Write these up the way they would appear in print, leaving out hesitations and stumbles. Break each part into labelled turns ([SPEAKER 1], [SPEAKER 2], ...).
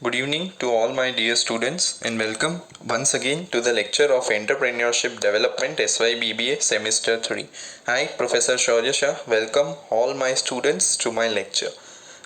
[SPEAKER 1] Good evening to all my dear students and welcome once again to the lecture of Entrepreneurship Development SY Semester 3. Hi, Professor Shaurya Shah. Welcome all my students to my lecture.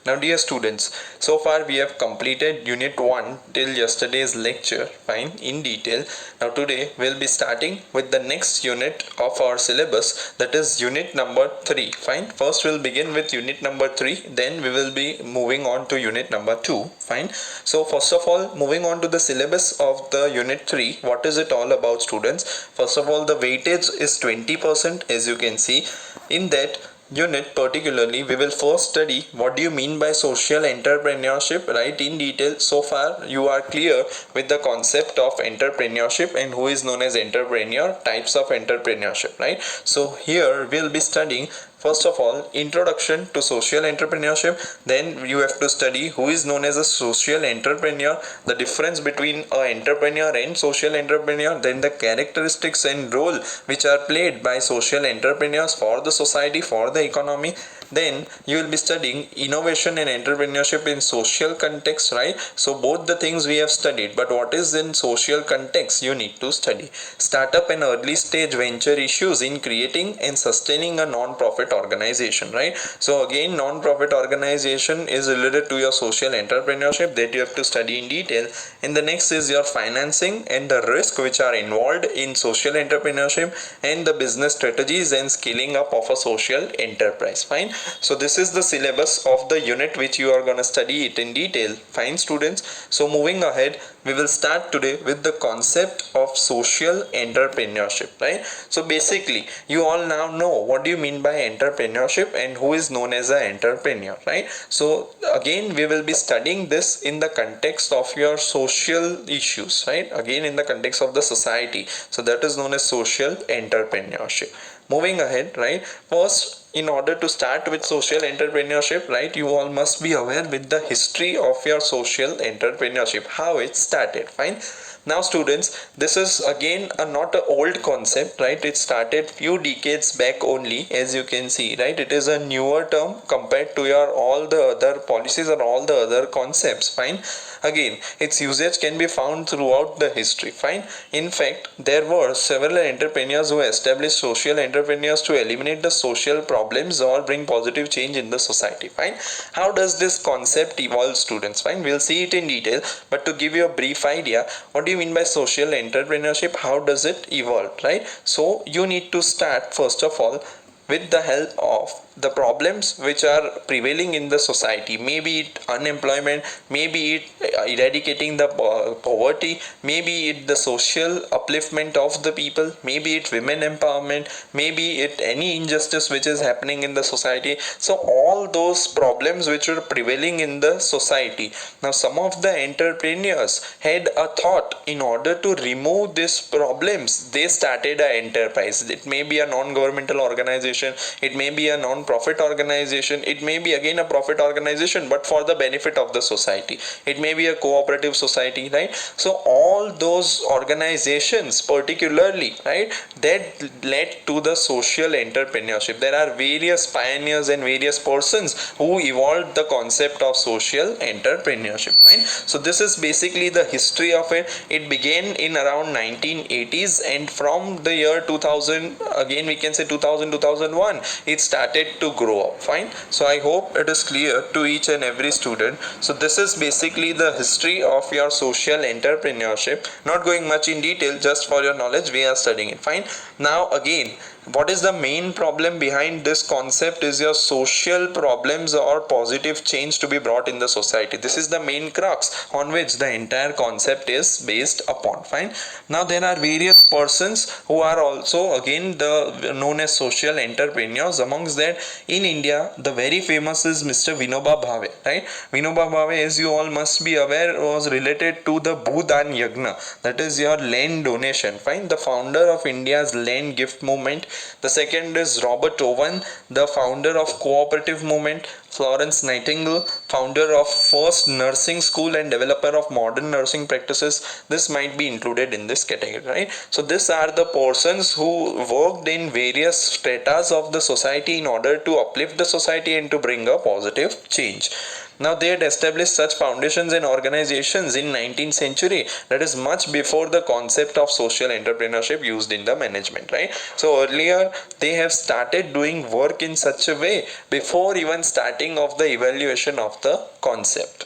[SPEAKER 1] Now dear students, so far we have completed unit 1 till yesterday's lecture, fine, in detail. Now today we'll be starting with the next unit of our syllabus, that is unit number 3, fine. First we'll begin with unit number 3, then we will be moving on to unit number 2, fine. So first of all, moving on to the syllabus of the unit 3, what is it all about, students? First of all, the weightage is 20%, as you can see. In that unit particularly, we will first study what do you mean by social entrepreneurship, right, in detail. So far you are clear with the concept of entrepreneurship and who is known as entrepreneur, types of entrepreneurship, right? So here we'll be studying first of all introduction to social entrepreneurship. Then you have to study who is known as a social entrepreneur, the difference between an entrepreneur and social entrepreneur, then the characteristics and role which are played by social entrepreneurs for the society, for the economy. Then you will be studying innovation and entrepreneurship in social context, right? So both the things we have studied, but what is in social context you need to study. Startup and early stage venture issues in creating and sustaining a non-profit organization, right? So again, non-profit organization is related to your social entrepreneurship that you have to study in detail. And the next is your financing and the risk which are involved in social entrepreneurship and the business strategies and scaling up of a social enterprise, fine. So this is the syllabus of the unit which you are going to study it in detail, fine students. So moving ahead, we will start today with the concept of social entrepreneurship, right? So basically you all now know what do you mean by entrepreneurship and who is known as an entrepreneur, right? So again we will be studying this in the context of your social issues, right? Again in the context of the society. So that is known as social entrepreneurship. Moving ahead, right, first, in order to start with social entrepreneurship, right, you all must be aware with the history of your social entrepreneurship, how it started, fine. Now students, this is again not an old concept, right? It started few decades back only, as you can see, right? It is a newer term compared to your all the other policies or all the other concepts, fine. Again, its usage can be found throughout the history, fine. In fact, there were several entrepreneurs who established social entrepreneurs to eliminate the social problems or bring positive change in the society, fine. How does this concept evolve, students? Fine, we'll see it in detail, but to give you a brief idea, what do you mean by social entrepreneurship? How does it evolve, right? So you need to start first of all with the help of the problems which are prevailing in the society, maybe it unemployment, maybe it eradicating the poverty, maybe it the social upliftment of the people, maybe it women empowerment, maybe it any injustice which is happening in the society. So all those problems which are prevailing in the society, now some of the entrepreneurs had a thought, in order to remove these problems they started an enterprise. It may be a non-governmental organization, it may be a non-profit organization, it may be again a profit organization but for the benefit of the society, it may be a cooperative society, right? So all those organizations particularly, right, that led to the social entrepreneurship. There are various pioneers and various persons who evolved the concept of social entrepreneurship, right? So this is basically the history of it. It began in around 1980s, and from the year 2000, again we can say 2001, it started to grow up, fine. So I hope it is clear to each and every student. So this is basically the history of your social entrepreneurship. Not going much in detail, just for your knowledge we are studying it, fine. Now again, what is the main problem behind this concept is your social problems or positive change to be brought in the society. This is the main crux on which the entire concept is based upon, fine. Now there are various persons who are also again the known as social entrepreneurs. Amongst that, in India, the very famous is Mr. Vinoba Bhave, right? Vinoba Bhave, as you all must be aware, was related to the Bhudan Yagna, that is your land donation, fine, the founder of India's land gift movement. The second is Robert Owen, the founder of cooperative movement. Florence Nightingale, founder of first nursing school and developer of modern nursing practices. This might be included in this category, right? So these are the persons who worked in various stratas of the society in order to uplift the society and to bring a positive change. Now they had established such foundations and organizations in 19th century, that is much before the concept of social entrepreneurship used in the management, right? So earlier they have started doing work in such a way before even starting of the evaluation of the concept.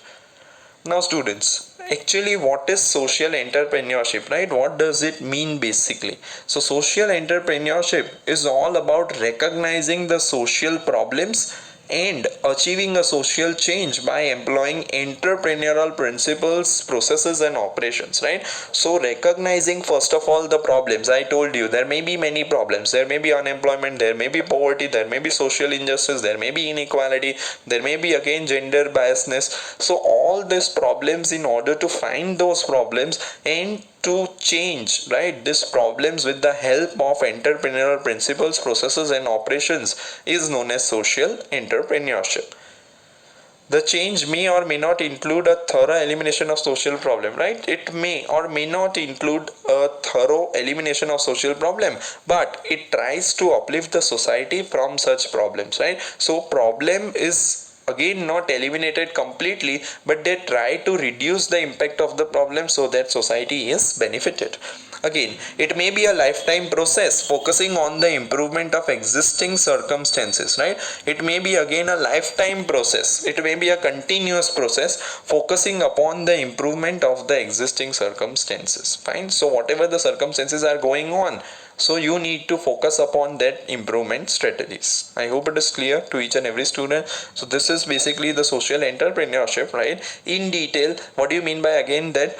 [SPEAKER 1] Now students, actually what is social entrepreneurship, right? What does it mean basically? So social entrepreneurship is all about recognizing the social problems and achieving a social change by employing entrepreneurial principles, processes and operations, right? So recognizing first of all the problems. I told you there may be many problems. There may be unemployment, there may be poverty, there may be social injustice, there may be inequality, there may be again gender biasness. So all these problems, in order to find those problems and to change, right, these problems with the help of entrepreneurial principles, processes and operations is known as social entrepreneurship. The change may or may not include a thorough elimination of social problem, right? It may or may not include a thorough elimination of social problem, but it tries to uplift the society from such problems, right? So problem is again not eliminated completely, but they try to reduce the impact of the problem so that society is benefited. Again, it may be a lifetime process focusing on the improvement of existing circumstances, right? It may be again a lifetime process. It may be a continuous process focusing upon the improvement of the existing circumstances. Fine. So whatever the circumstances are going on, so you need to focus upon that improvement strategies. I hope it is clear to each and every student. So this is basically the social entrepreneurship, right? In detail, what do you mean by again that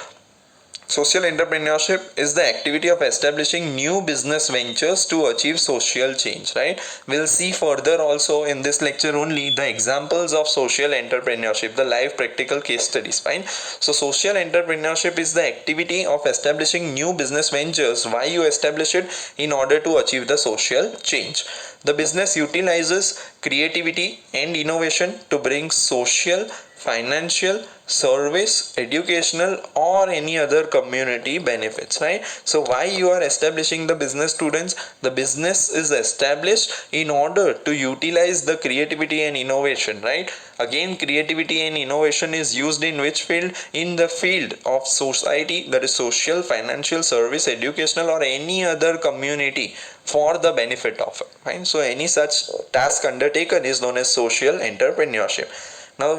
[SPEAKER 1] social entrepreneurship is the activity of establishing new business ventures to achieve social change, right? We'll see further also in this lecture only the examples of social entrepreneurship, the live practical case studies, fine? So social entrepreneurship is the activity of establishing new business ventures. Why you establish it? In order to achieve the social change. The business utilizes creativity and innovation to bring social, financial, service, educational or any other community benefits, right? So why you are establishing the business, students? The business is established in order to utilize the creativity and innovation, right? Again, creativity and innovation is used in which field? In the field of society, that is social, financial, service, educational or any other community for the benefit of it, right? So any such task undertaken is known as social entrepreneurship. Now,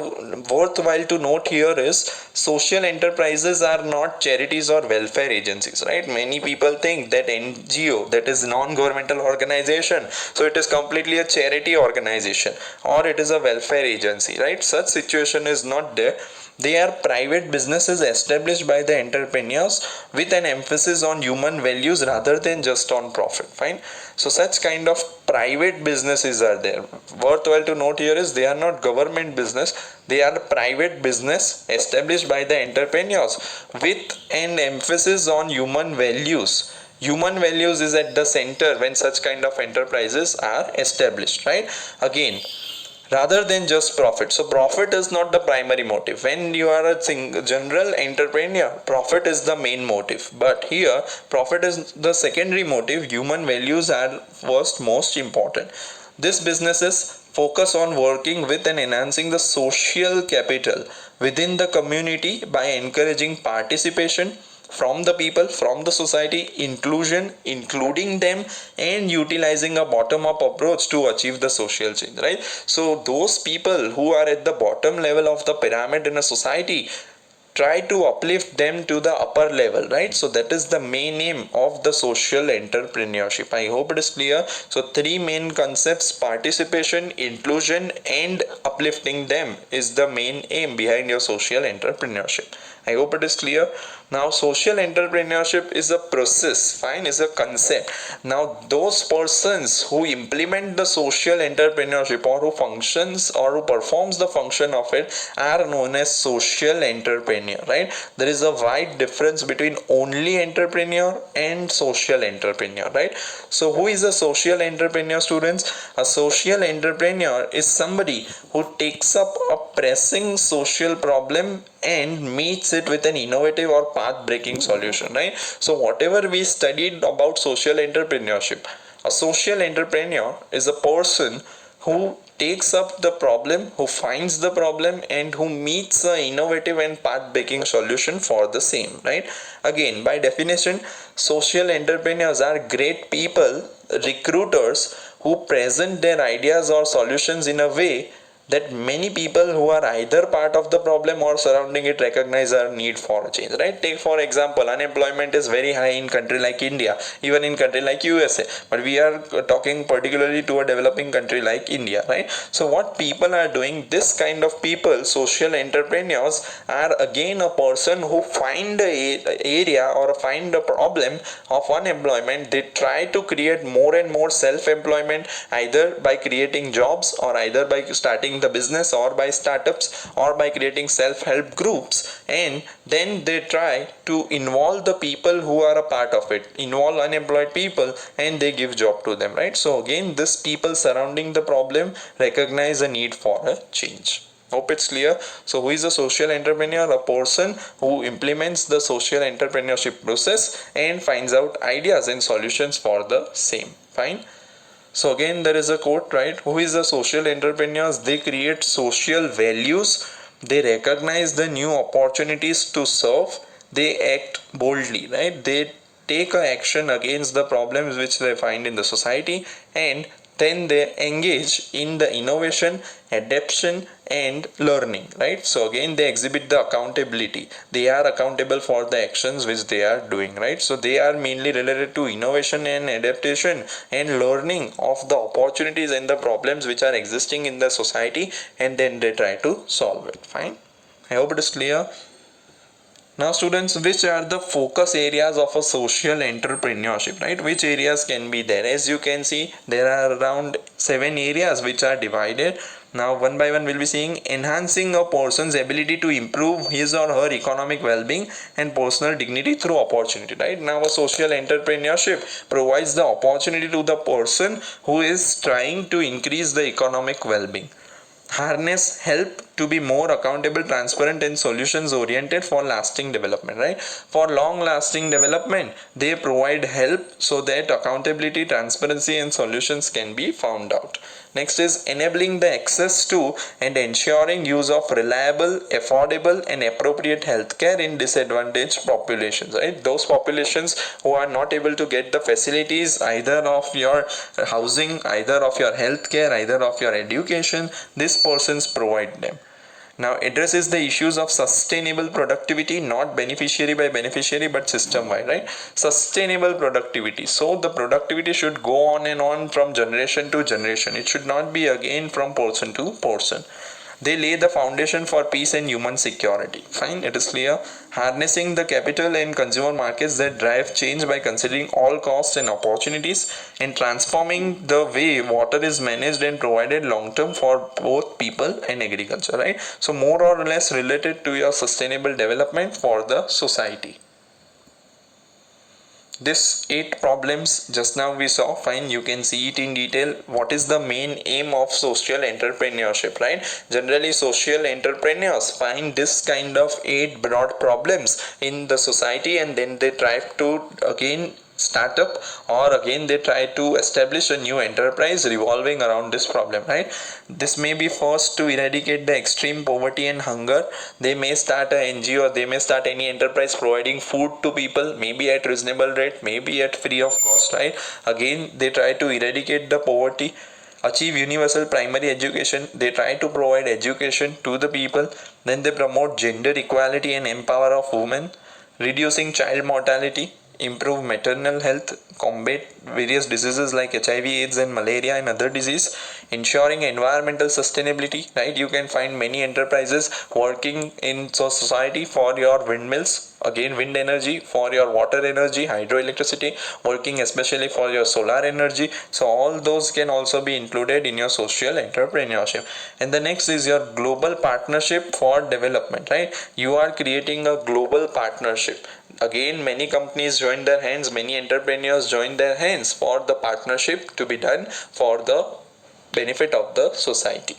[SPEAKER 1] worthwhile to note here is social enterprises are not charities or welfare agencies, right? Many people think that NGO, that is non-governmental organization, so it is completely a charity organization or it is a welfare agency, right? Such situation is not there. They are private businesses established by the entrepreneurs with an emphasis on human values rather than just on profit. Fine. So such kind of private businesses are there. Worthwhile to note here is they are not government business. They are private business established by the entrepreneurs with an emphasis on human values. Human values is at the center when such kind of enterprises are established, right? Again, rather than just profit. So profit is not the primary motive. When you are a general entrepreneur, profit is the main motive. But here, profit is the secondary motive. Human values are first most important. These businesses focus on working with and enhancing the social capital within the community by encouraging participation from the people, from the society, inclusion, including them, and utilizing a bottom-up approach to achieve the social change, right? So those people who are at the bottom level of the pyramid in a society, try to uplift them to the upper level, right? So that is the main aim of the social entrepreneurship. I hope it is clear. So three main concepts: participation, inclusion and uplifting them is the main aim behind your social entrepreneurship. I hope it is clear. Now social entrepreneurship is a process, fine, is a concept. Now those persons who implement the social entrepreneurship or who functions or who performs the function of it are known as social entrepreneur, right? There is a wide difference between only entrepreneur and social entrepreneur, right? So who is a social entrepreneur, students? A social entrepreneur is somebody who takes up a pressing social problem and meets it with an innovative or path-breaking solution, right? So whatever we studied about social entrepreneurship, a social entrepreneur is a person who takes up the problem, who finds the problem, and who meets an innovative and path-breaking solution for the same, right? Again, by definition, social entrepreneurs are great people, recruiters who present their ideas or solutions in a way that many people who are either part of the problem or surrounding it recognize a need for a change, right? Take for example, unemployment is very high in country like India, even in country like USA, but we are talking particularly to a developing country like India, right? So what people are doing, this kind of people, social entrepreneurs, are again a person who find a area or find a problem of unemployment. They try to create more and more self-employment, either by creating jobs or either by starting the business or by startups or by creating self-help groups, and then they try to involve the people who are a part of it, involve unemployed people, and they give job to them, right? So again, this people surrounding the problem recognize a need for a change. Hope it's clear. So who is a social entrepreneur? A person who implements the social entrepreneurship process and finds out ideas and solutions for the same. Fine. So again, there is a quote, right? Who is the social entrepreneurs? They create social values. They recognize the new opportunities to serve. They act boldly, right? They take a action against the problems which they find in the society, and then they engage in the innovation, adaptation, and learning, right? So again, they exhibit the accountability. They are accountable for the actions which they are doing, right? So they are mainly related to innovation and adaptation and learning of the opportunities and the problems which are existing in the society, and then they try to solve it. Fine. I hope it is clear. Now students, which are the focus areas of a social entrepreneurship, right? Which areas can be there? As you can see, there are around 7 areas which are divided. Now one by one we'll be seeing enhancing a person's ability to improve his or her economic well-being and personal dignity through opportunity, right? Now a social entrepreneurship provides the opportunity to the person who is trying to increase the economic well-being. Harness help to be more accountable, transparent, and solutions oriented for lasting development, right? For long lasting development, they provide help so that accountability, transparency, and solutions can be found out. Next is enabling the access to and ensuring use of reliable, affordable, and appropriate healthcare in disadvantaged populations, right? Those populations who are not able to get the facilities either of your housing, either of your healthcare, either of your education, these persons provide them. Now addresses the issues of sustainable productivity, not beneficiary by beneficiary but system wide, right? Sustainable productivity, so the productivity should go on and on from generation to generation. It should not be again from person to person. They lay the foundation for peace and human security. Fine, it is clear. Harnessing the capital and consumer markets that drive change by considering all costs and opportunities, and transforming the way water is managed and provided long term for both people and agriculture, right? So more or less related to your sustainable development for the society. This 8 problems just now we saw, fine, you can see it in detail. What is the main aim of social entrepreneurship, right? Generally social entrepreneurs find this kind of 8 broad problems in the society, and then they try to again start up, or again they try to establish a new enterprise revolving around this problem, right? This may be first to eradicate the extreme poverty and hunger. They may start a NGO, or they may start any enterprise providing food to people, maybe at reasonable rate, maybe at free of cost, right? Again they try to eradicate the poverty, achieve universal primary education. They try to provide education to the people. Then they promote gender equality and empower of women, reducing child mortality, improve maternal health, combat various diseases like HIV, AIDS, and malaria and other disease, ensuring environmental sustainability, right? You can find many enterprises working in society for your windmills, again wind energy, for your water energy, hydroelectricity, working especially for your solar energy. So all those can also be included in your social entrepreneurship. And the next is your global partnership for development, right? You are creating a global partnership. Again, many companies join their hands, many entrepreneurs join their hands for the partnership to be done for the benefit of the society.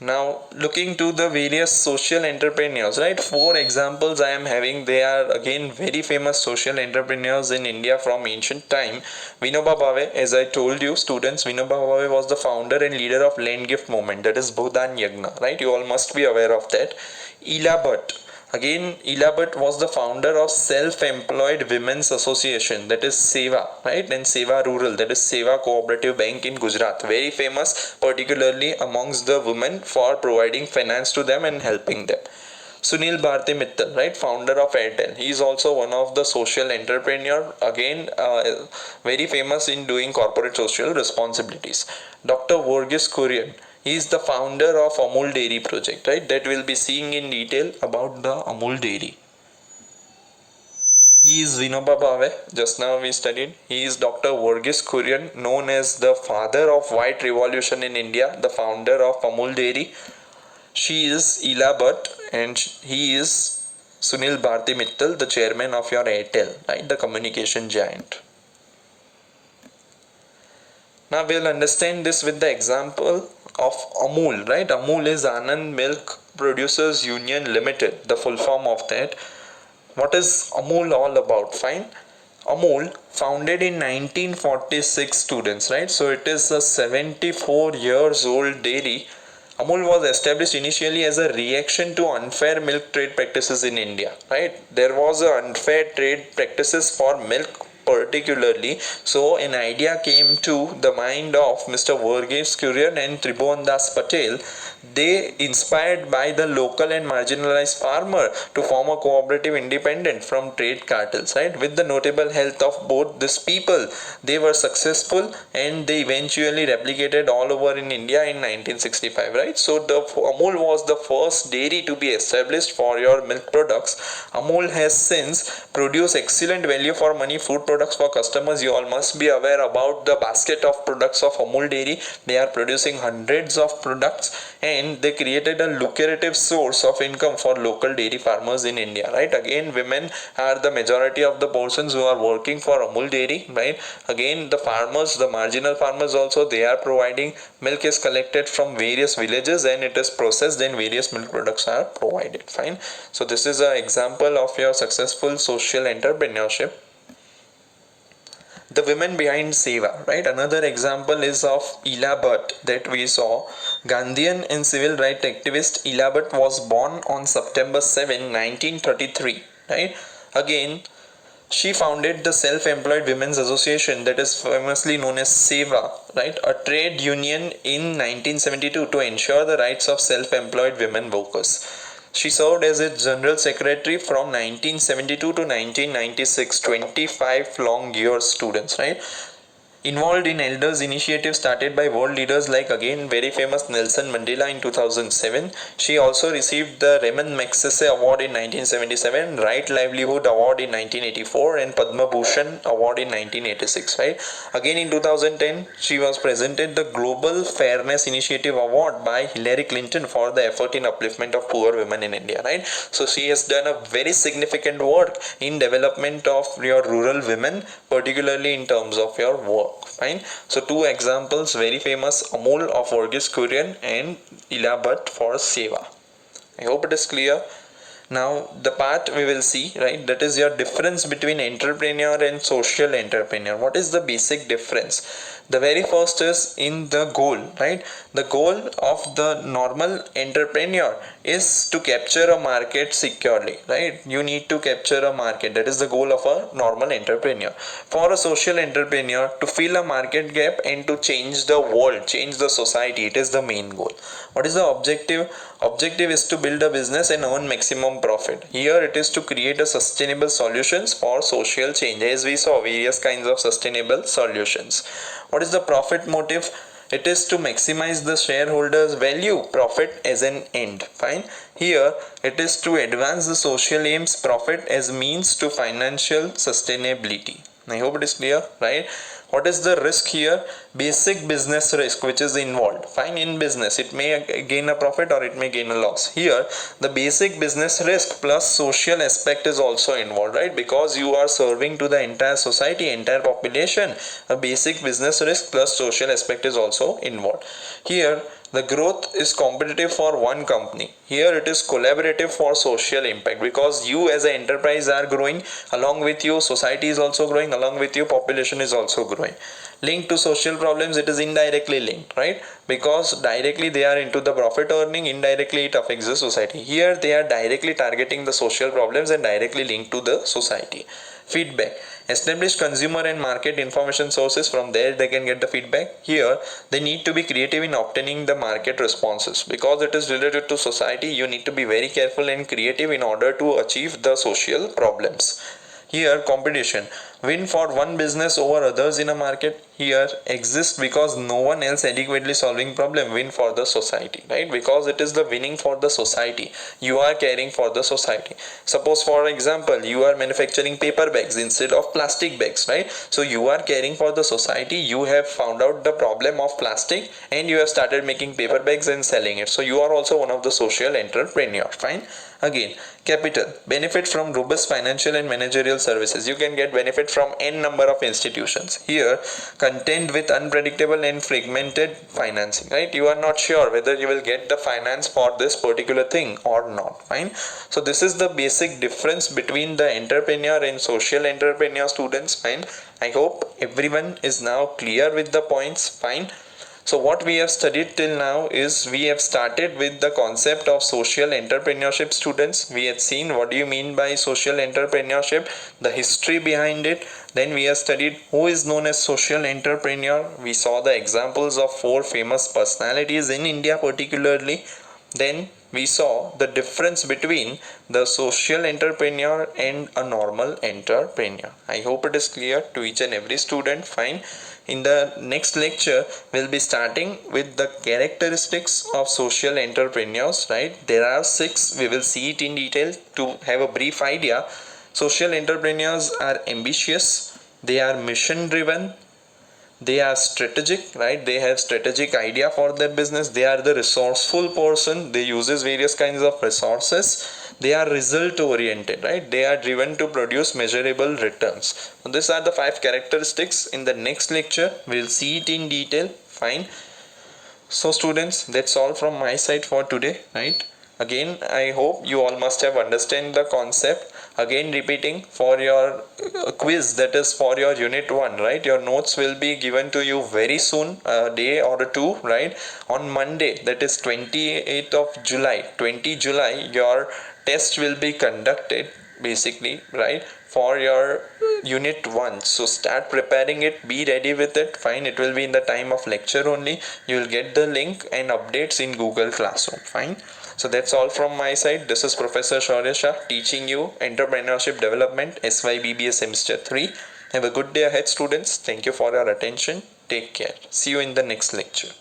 [SPEAKER 1] Now looking to the various social entrepreneurs, right? Four examples I am having. They are again very famous social entrepreneurs in India from ancient time. Vinoba Bhave, as I told you students, Vinoba Bhave was the founder and leader of land gift movement, that is Bhudan Yagna, right? You all must be aware of that. Ila Bhatt, again, Ila Bhatt was the founder of Self-Employed Women's Association, that is Seva, right? And Seva Rural, that is Seva Cooperative Bank in Gujarat. Very famous, particularly amongst the women, for providing finance to them and helping them. Sunil Bharti Mittal, right, founder of Airtel. He is also one of the social entrepreneur, again very famous in doing corporate social responsibilities. Dr. Vorgis Kurian, he is the founder of Amul Dairy Project, right, that we'll be seeing in detail about the Amul Dairy. He is Vinoba Bhave, just now we studied. He is Dr. Vorgis Kurian, known as the father of White Revolution in India, the founder of Amul Dairy. She is Ila Bhatt and he is Sunil Bharti Mittal, the chairman of your Airtel, right, the communication giant. Now we'll understand this with the example of Amul, right? Amul is Anand Milk Producers Union Limited, the full form of that. What is Amul all about? Fine. Amul, founded in 1946, students, right? So it is a 74 years old dairy. Amul was established initially as a reaction to unfair milk trade practices in India, right? There was a unfair trade practices for milk particularly. So an idea came to the mind of Mr. Vorgis Kurian and Tribhuvan Das Patel. They, inspired by the local and marginalized farmer, to form a cooperative independent from trade cartels, right? With the notable help of both these people, they were successful and they eventually replicated all over in India in 1965, right? So the Amul was the first dairy to be established for your milk products. Amul has since produced excellent value for money food products for customers. You all must be aware about the basket of products of Amul Dairy. They are producing hundreds of products and they created a lucrative source of income for local dairy farmers in India, right? Again, women are the majority of the persons who are working for Amul Dairy, right? Again, the farmers, the marginal farmers also, they are providing milk is collected from various villages and it is processed and various milk products are provided. Fine. So this is an example of your successful social entrepreneurship. The women behind Seva, right? Another example is of Ila Bhatt that we saw. Gandhian and civil rights activist Ila Bhatt was born on September 7, 1933, right? Again, she founded the Self-Employed Women's Association, that is famously known as SEVA, right? A trade union in 1972 to ensure the rights of self-employed women workers. She served as its general secretary from 1972 to 1996, 25 long years, students, right? Involved in elders initiative started by world leaders like again very famous Nelson Mandela in 2007. She also received the Raymond Magsaysay Award in 1977, Right Livelihood Award in 1984 and Padma Bhushan Award in 1986, right? Again in 2010 she was presented the Global Fairness Initiative Award by Hillary Clinton for the effort in upliftment of poor women in India, right? So she has done a very significant work in development of your rural women, particularly in terms of your work. Fine. So two examples very famous, Amul of Vorgis Kurian and Ila Bhatt for Seva. I hope it is clear. Now the part we will see, right, that is your difference between entrepreneur and social entrepreneur. What is the basic difference? The very first is in the goal, right? The goal of the normal entrepreneur is to capture a market securely, right? You need to capture a market. That is the goal of a normal entrepreneur. For a social entrepreneur, to fill a market gap and to change the world, change the society, it is the main goal. What is the objective? Objective is to build a business and earn maximum profit. Here it is to create a sustainable solutions for social change, as we saw various kinds of sustainable solutions. What is the profit motive? It is to maximize the shareholders value, profit as an end. Fine. Here it is to advance the social aims, profit as means to financial sustainability. I hope it is clear, right? What is the risk here? Basic business risk which is involved. Fine, in business it may gain a profit or it may gain a loss. Here the basic business risk plus social aspect is also involved, right? Because you are serving to the entire society, entire population, a basic business risk plus social aspect is also involved. Here The growth is competitive for one company. Here it is collaborative for social impact, because you as an enterprise are growing, along with you society is also growing, along with you population is also growing. Linked to social problems, it is indirectly linked, right? Because directly they are into the profit earning, indirectly it affects the society. Here they are directly targeting the social problems and directly linked to the society. Feedback: establish consumer and market information sources, from there they can get the feedback. Here they need to be creative in obtaining the market responses, because it is related to society. You need to be very careful and creative in order to achieve the social problems. Here competition: win for one business over others in a market. Here exists because no one else adequately solving problem. Win for the society, right? Because it is the winning for the society. You are caring for the society. Suppose for example you are manufacturing paper bags instead of plastic bags, right? So you are caring for the society. You have found out the problem of plastic and you have started making paper bags and selling it. So you are also one of the social entrepreneur. Fine. Again, capital: benefit from robust financial and managerial services. You can get benefit from n number of institutions. Here, content with unpredictable and fragmented financing, right? You are not sure whether you will get the finance for this particular thing or not. Fine. So this is the basic difference between the entrepreneur and social entrepreneur, students. Fine. I hope everyone is now clear with the points. Fine. So what we have studied till now is, we have started with the concept of social entrepreneurship, students. We have seen what do you mean by social entrepreneurship, the history behind it. Then we have studied who is known as social entrepreneur. We saw the examples of 4 famous personalities in India particularly. Then we saw the difference between the social entrepreneur and a normal entrepreneur. I hope it is clear to each and every student. Fine. In the next lecture, we'll be starting with the characteristics of social entrepreneurs, right? There are 6. We will see it in detail to have a brief idea. Social entrepreneurs are ambitious, they are mission driven, they are strategic, right? They have strategic idea for their business. They are the resourceful person. They uses various kinds of resources. They are result oriented, right? They are driven to produce measurable returns. So these are the 5 characteristics. In the next lecture we'll see it in detail. Fine. So students, that's all from my side for today, right? Again, I hope you all must have understand the concept. Again repeating, for your quiz, that is for your unit 1, right? Your notes will be given to you very soon, a day or 2, right? On Monday, that is 28th of July, 20 July, your test will be conducted basically, right, for your unit 1. So start preparing it, be ready with it. Fine. It will be in the time of lecture only. You will get the link and updates in Google Classroom. Fine. So that's all from my side. This is Professor Shaurya Shah teaching you Entrepreneurship Development SY Semester 3. Have a good day ahead, students. Thank you for your attention. Take care. See you in the next lecture.